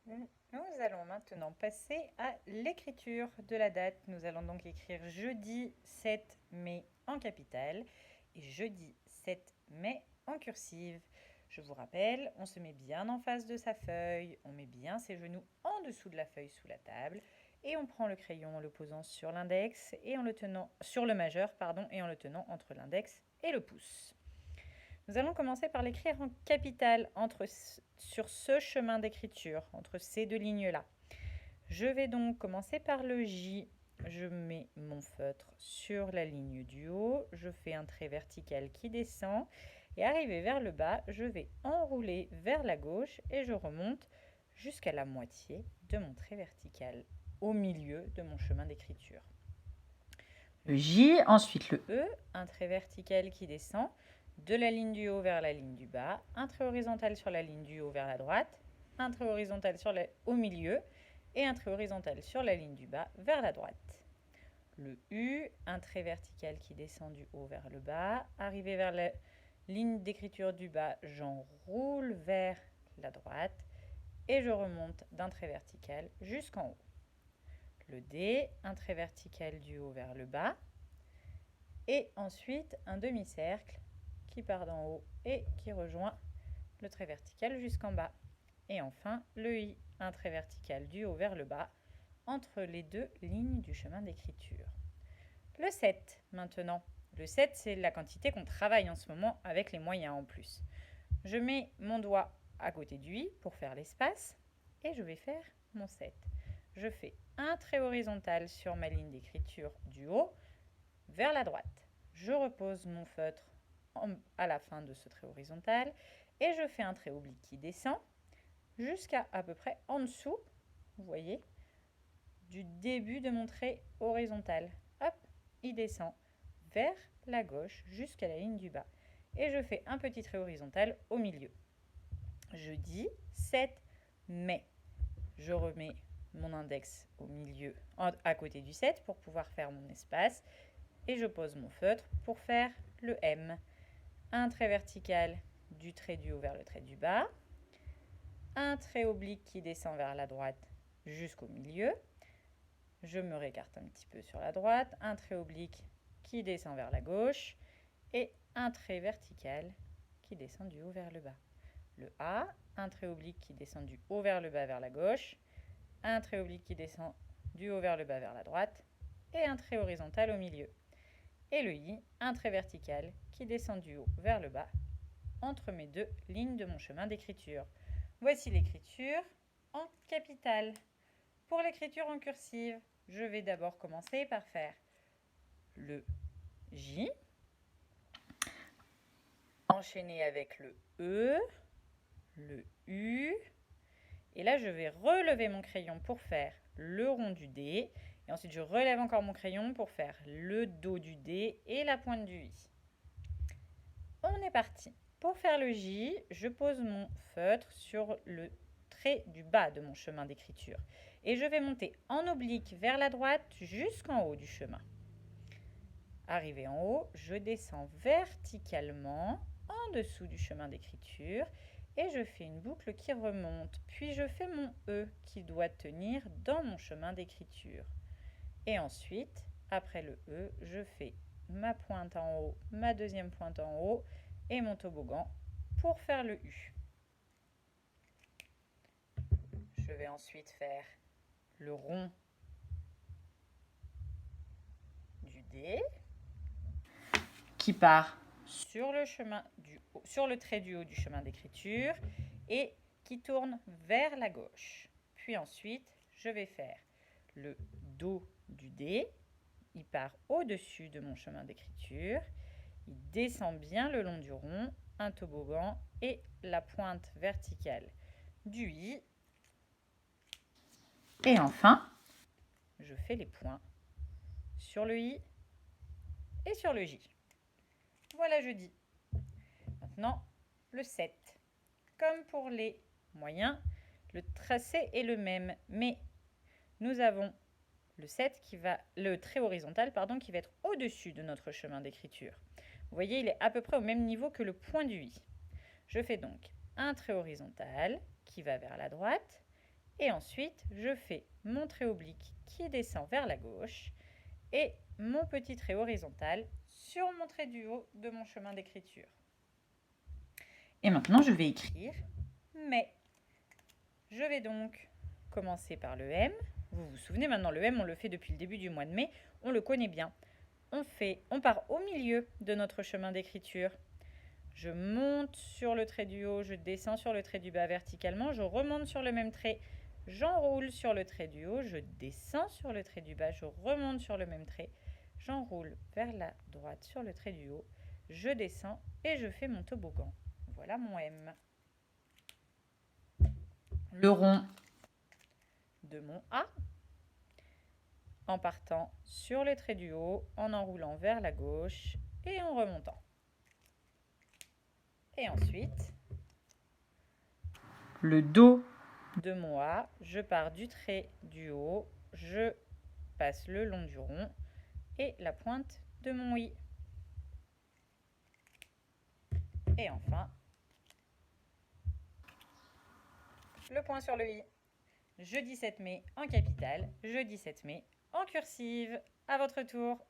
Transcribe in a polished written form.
Nous allons maintenant passer à l'écriture de la date. Nous allons donc écrire jeudi 7 mai en capitale et jeudi 7 mai en cursive. Je vous rappelle, on se met bien en face de sa feuille, on met bien ses genoux en dessous de la feuille sous la table et on prend le crayon en le posant sur l'index et en le tenant sur le majeur, et en le tenant entre l'index et le pouce. Nous allons commencer par l'écrire en capitale sur ce chemin d'écriture, entre ces deux lignes-là. Je vais donc commencer par le J. Je mets mon feutre sur la ligne du haut, je fais un trait vertical qui descend et arrivé vers le bas, je vais enrouler vers la gauche et je remonte jusqu'à la moitié de mon trait vertical, au milieu de mon chemin d'écriture. Le J, ensuite le E, un trait vertical qui descend de la ligne du haut vers la ligne du bas, un trait horizontal sur la ligne du haut vers la droite, un trait horizontal au milieu et un trait horizontal sur la ligne du bas vers la droite. Le U, un trait vertical qui descend du haut vers le bas, arrivé vers la ligne d'écriture du bas, j'enroule vers la droite et je remonte d'un trait vertical jusqu'en haut. Le D, un trait vertical du haut vers le bas et ensuite un demi-cercle qui part d'en haut et qui rejoint le trait vertical jusqu'en bas. Et enfin, le I, un trait vertical du haut vers le bas entre les deux lignes du chemin d'écriture. Le 7 maintenant. Le 7, c'est la quantité qu'on travaille en ce moment avec les moyens en plus. Je mets mon doigt à côté du I pour faire l'espace et je vais faire mon 7. Je fais un trait horizontal sur ma ligne d'écriture du haut vers la droite. Je repose mon feutre à la fin de ce trait horizontal et je fais un trait oblique qui descend jusqu'à peu près en dessous, vous voyez, du début de mon trait horizontal. Hop, il descend vers la gauche jusqu'à la ligne du bas. Et je fais un petit trait horizontal au milieu. Je dis 7 mai. Je remets mon index au milieu, à côté du 7 pour pouvoir faire mon espace. Et je pose mon feutre pour faire le M. Un trait vertical du trait du haut vers le trait du bas. Un trait oblique qui descend vers la droite jusqu'au milieu. Je me récarte un petit peu sur la droite. Un trait oblique qui descend vers la gauche. Et un trait vertical qui descend du haut vers le bas. Le A, un trait oblique qui descend du haut vers le bas vers la gauche. Un trait oblique qui descend du haut vers le bas vers la droite. Et un trait horizontal au milieu. Et le I, un trait vertical qui descend du haut vers le bas entre mes deux lignes de mon chemin d'écriture. Voici l'écriture en capitale. Pour l'écriture en cursive, je vais d'abord commencer par faire le J, enchaîner avec le E, le U, et là je vais relever mon crayon pour faire le rond du D, et ensuite je relève encore mon crayon pour faire le dos du D et la pointe du I. On est parti. Pour faire le J, je pose mon feutre sur le trait du bas de mon chemin d'écriture et je vais monter en oblique vers la droite jusqu'en haut du chemin. Arrivé en haut, je descends verticalement en dessous du chemin d'écriture et je fais une boucle qui remonte. Puis je fais mon E qui doit tenir dans mon chemin d'écriture. Et ensuite, après le E, je fais ma pointe en haut, ma deuxième pointe en haut et mon toboggan pour faire le U. Je vais ensuite faire le rond du D qui part sur le trait du haut du chemin d'écriture et qui tourne vers la gauche. Puis ensuite, je vais faire le dos du D. Il part au-dessus de mon chemin d'écriture. Il descend bien le long du rond, un toboggan et la pointe verticale du I. Et enfin, je fais les points sur le I et sur le J. Voilà, je dis. Maintenant, le 7. Comme pour les moyens, le tracé est le même, mais nous avons le trait horizontal qui va être au-dessus de notre chemin d'écriture. Vous voyez, il est à peu près au même niveau que le point du I. Je fais donc un trait horizontal qui va vers la droite Et ensuite, je fais mon trait oblique qui descend vers la gauche et mon petit trait horizontal sur mon trait du haut de mon chemin d'écriture. Et maintenant, je vais écrire mais. Je vais donc commencer par le M. Vous vous souvenez maintenant, le M, on le fait depuis le début du mois de mai, on le connaît bien. On part au milieu de notre chemin d'écriture. Je monte sur le trait du haut, je descends sur le trait du bas verticalement, je remonte sur le même trait, j'enroule sur le trait du haut, je descends sur le trait du bas, je remonte sur le même trait, j'enroule vers la droite sur le trait du haut, je descends et je fais mon toboggan. Voilà mon M. Le rond de mon A en partant sur les traits du haut, en enroulant vers la gauche et en remontant. Et ensuite, le dos de mon A, je pars du trait du haut, je passe le long du rond et la pointe de mon I. Et enfin, le point sur le I. Jeudi 7 mai en capitale, jeudi 7 mai en cursive. À votre tour.